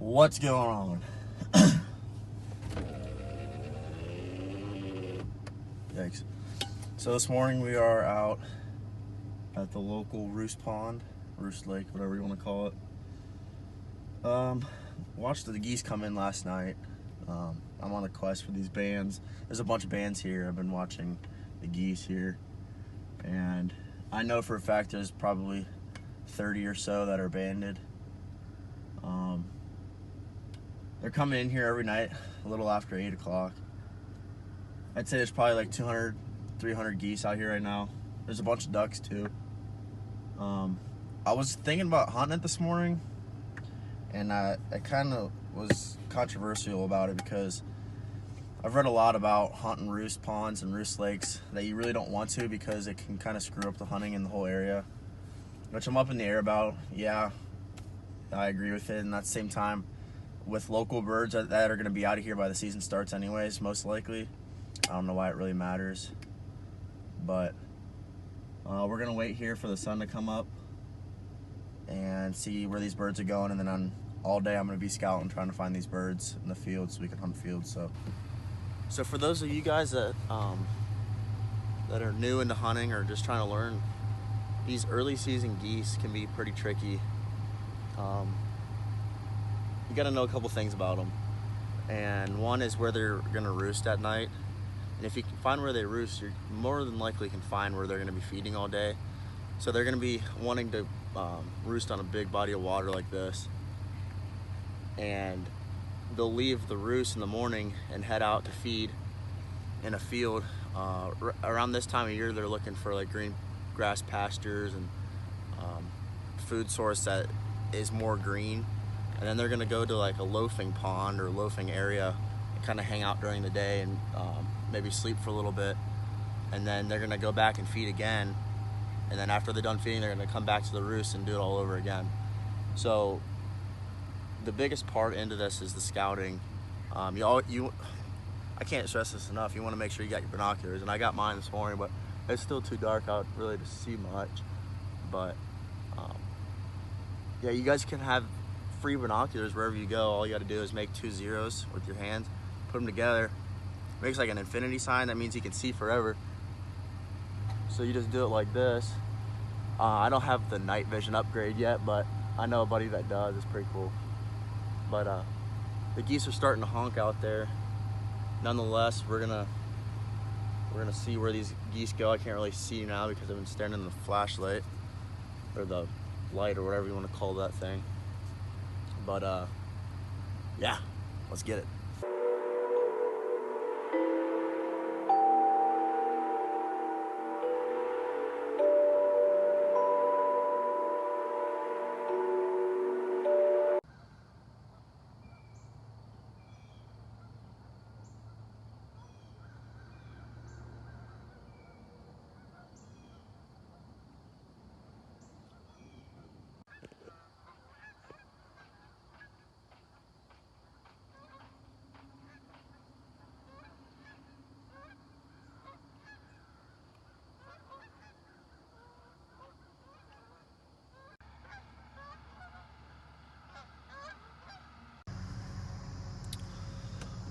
What's going on? Yikes. So this morning we are out at the local roost pond, roost lake, whatever you want to call it. Watched the geese come in last night. I'm on a quest for these bands. There's a bunch of bands here. I've been watching the geese here, and I know for a fact there's probably 30 or so that are banded. They're coming in here every night a little after 8 o'clock. I'd say there's probably like 200, 300 geese out here right now. There's a bunch of ducks too. I was thinking about hunting it this morning, and I kind of was controversial about it because I've read a lot about hunting roost ponds and roost lakes that you really don't want to because it can kind of screw up the hunting in the whole area, which I'm up in the air about. Yeah, I agree with it, and at the same time, with local birds that are going to be out of here by the season starts anyways, most likely, I don't know why it really matters, but we're going to wait here for the sun to come up and see where these birds are going, and then all day I'm going to be scouting, trying to find these birds in the field so we can hunt fields. So for those of you guys that are new into hunting or just trying to learn, these early season geese can be pretty tricky. You got to know a couple things about them, and one is where they're going to roost at night. And if you can find where they roost, you're more than likely can find where they're going to be feeding all day. So they're going to be wanting to roost on a big body of water like this, and they'll leave the roost in the morning and head out to feed in a field. Around this time of year, they're looking for like green grass pastures and food source that is more green. And then they're gonna go to like a loafing pond or loafing area and kind of hang out during the day and maybe sleep for a little bit. And then they're gonna go back and feed again. And then after they're done feeding, they're gonna come back to the roost and do it all over again. So the biggest part into this is the scouting. I can't stress this enough. You wanna make sure you got your binoculars, and I got mine this morning, but it's still too dark out really to see much. But yeah, you guys can have free binoculars wherever you go. All you got to do is make 2 zeros with your hands, put them together, makes like an infinity sign. That means you can see forever. So you just do it like this. I don't have the night vision upgrade yet, but I know a buddy that does. It's pretty cool. But the geese are starting to honk out there. Nonetheless, we're gonna see where these geese go. I can't really see now because I've been staring in the flashlight, or the light, or whatever you want to call that thing. But yeah, let's get it.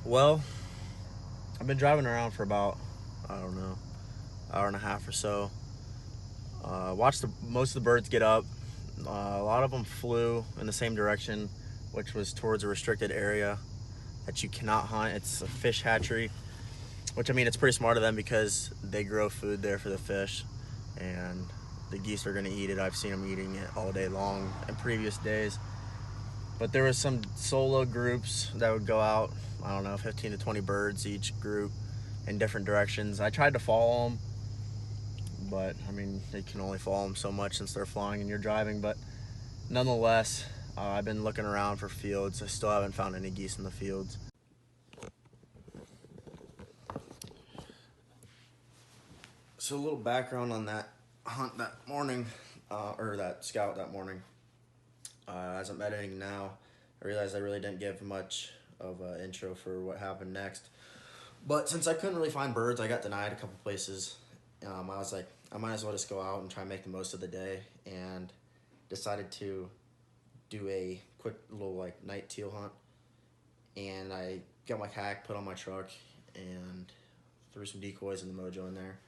Well, I've been driving around for about, I don't know, hour and a half or so. Watched most of the birds get up. A lot of them flew in the same direction, which was towards a restricted area that you cannot hunt. It's a fish hatchery, which, I mean, it's pretty smart of them because they grow food there for the fish, and the geese are going to eat it. I've seen them eating it all day long in previous days. But there was some solo groups that would go out, I don't know, 15 to 20 birds each group in different directions. I tried to follow them, but I mean, they can only follow them so much since they're flying and you're driving. But nonetheless, I've been looking around for fields. I still haven't found any geese in the fields. So a little background on that hunt that morning, or that scout that morning. As I'm editing now, I realized I really didn't give much of an intro for what happened next. But since I couldn't really find birds, I got denied a couple places. I was like, I might as well just go out and try and make the most of the day, and decided to do a quick little like night teal hunt, and I got my kayak put on my truck and threw some decoys and the mojo in there,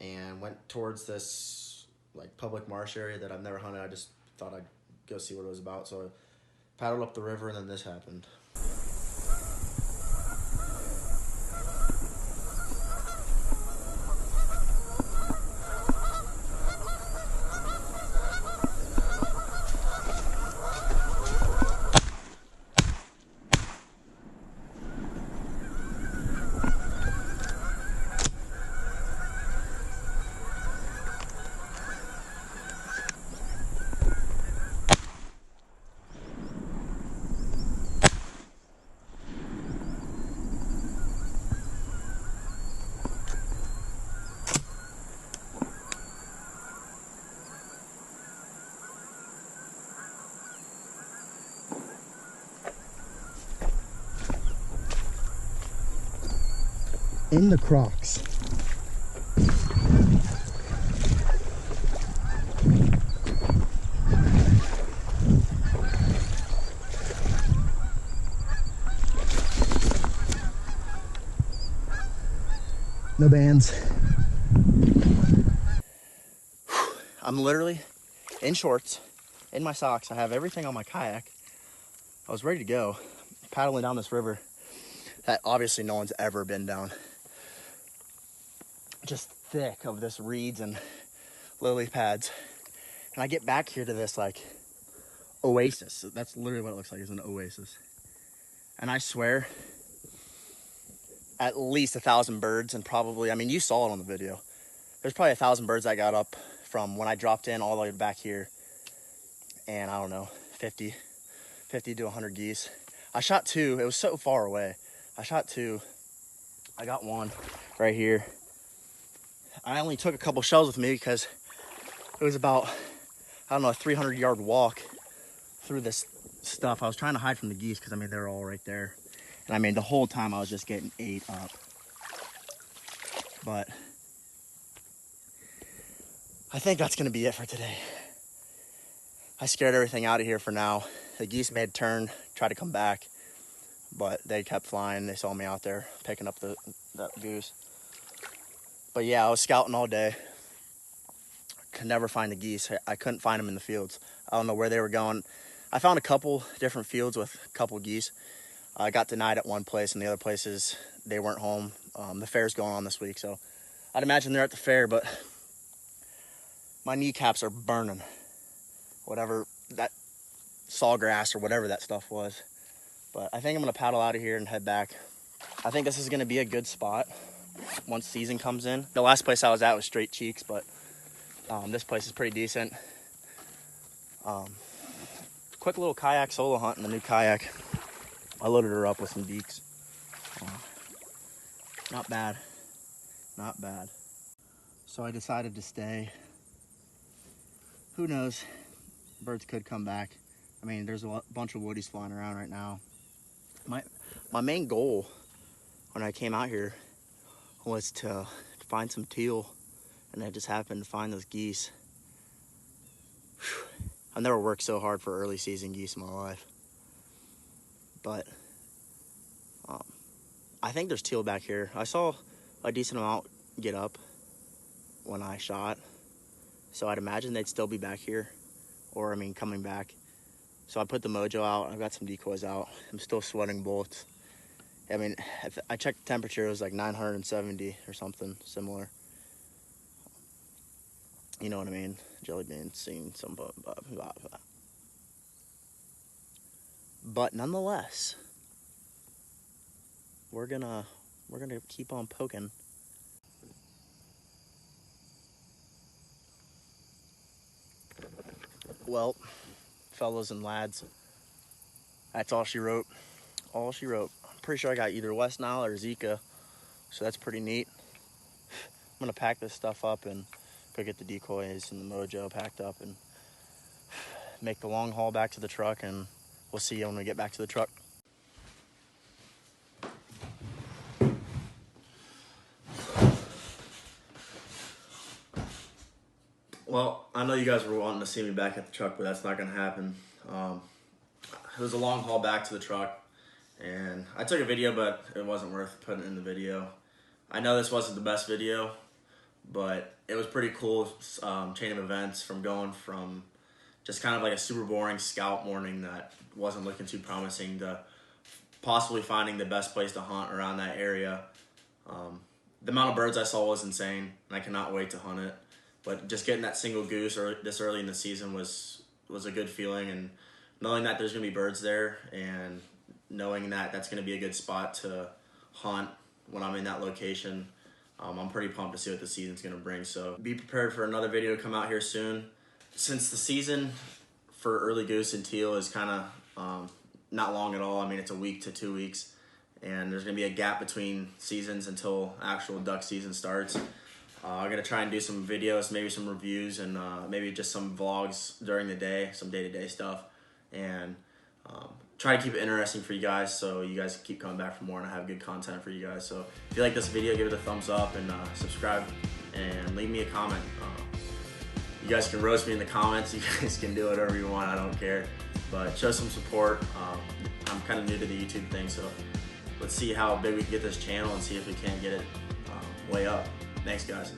and went towards this like public marsh area that I've never hunted. I just thought I'd go see what it was about, so I paddled up the river, and then this happened. In the Crocs. No bands. I'm literally in shorts, in my socks. I have everything on my kayak. I was ready to go, paddling down this river that obviously no one's ever been down. Just thick of this reeds and lily pads. And I get back here to this like oasis. That's literally what it looks like, is an oasis. And I swear, at least 1,000 birds, and probably, I mean, you saw it on the video. There's probably 1,000 birds that got up from when I dropped in all the way back here. And I don't know, 50 to 100 geese. I shot 2, it was so far away. I shot 2, I got 1 right here. I only took a couple shells with me because it was about, I don't know, a 300-yard walk through this stuff. I was trying to hide from the geese because, I mean, they're all right there. And I mean, the whole time I was just getting ate up. But I think that's going to be it for today. I scared everything out of here for now. The geese made a turn, tried to come back, but they kept flying. They saw me out there picking up that goose. But yeah, I was scouting all day. Could never find the geese. I couldn't find them in the fields. I don't know where they were going. I found a couple different fields with a couple geese. I got denied at one place, and the other places, they weren't home. The fair's going on this week, so I'd imagine they're at the fair, but my kneecaps are burning. Whatever that sawgrass or whatever that stuff was. But I think I'm gonna paddle out of here and head back. I think this is gonna be a good spot once season comes in. The last place I was at was Straight Cheeks, but this place is pretty decent. Quick little kayak solo hunt in the new kayak. I loaded her up with some deeks. Not bad, not bad. So I decided to stay. Who knows, birds could come back. I mean, there's a bunch of woodies flying around right now. My main goal when I came out here was to find some teal, and I just happened to find those geese. Whew. I've never worked so hard for early season geese in my life. But I think there's teal back here. I saw a decent amount get up when I shot, so I'd imagine they'd still be back here, or I mean coming back. So I put the mojo out. I've got some decoys out. I'm still sweating bullets. I mean, I checked the temperature, it was like 970 or something similar. You know what I mean? Jelly beans, seen some blah, blah, blah, blah. But nonetheless, we're gonna keep on poking. Well, fellas and lads, that's all she wrote. All she wrote. I'm pretty sure I got either West Nile or Zika, so that's pretty neat. I'm gonna pack this stuff up and go get the decoys and the mojo packed up and make the long haul back to the truck, and we'll see you when we get back to the truck. Well, I know you guys were wanting to see me back at the truck, but that's not gonna happen. It was a long haul back to the truck, and I took a video, but it wasn't worth putting in the video. I know this wasn't the best video, but it was pretty cool chain of events from going from just kind of like a super boring scout morning that wasn't looking too promising to possibly finding the best place to hunt around that area. The amount of birds I saw was insane, and I cannot wait to hunt it. But just getting that single goose this early in the season was a good feeling, and knowing that there's going to be birds there and knowing that that's going to be a good spot to hunt when I'm in that location, I'm pretty pumped to see what the season's going to bring. So be prepared for another video to come out here soon. Since the season for early goose and teal is kind of not long at all, I mean it's a week to 2 weeks, and there's going to be a gap between seasons until actual duck season starts. I'm going to try and do some videos, maybe some reviews, and maybe just some vlogs during the day, some day-to-day stuff, and try to keep it interesting for you guys so you guys can keep coming back for more and I have good content for you guys. So if you like this video, give it a thumbs up and subscribe and leave me a comment. You guys can roast me in the comments. You guys can do whatever you want. I don't care. But show some support. I'm kind of new to the YouTube thing, so let's see how big we can get this channel and see if we can't get it way up. Thanks, guys.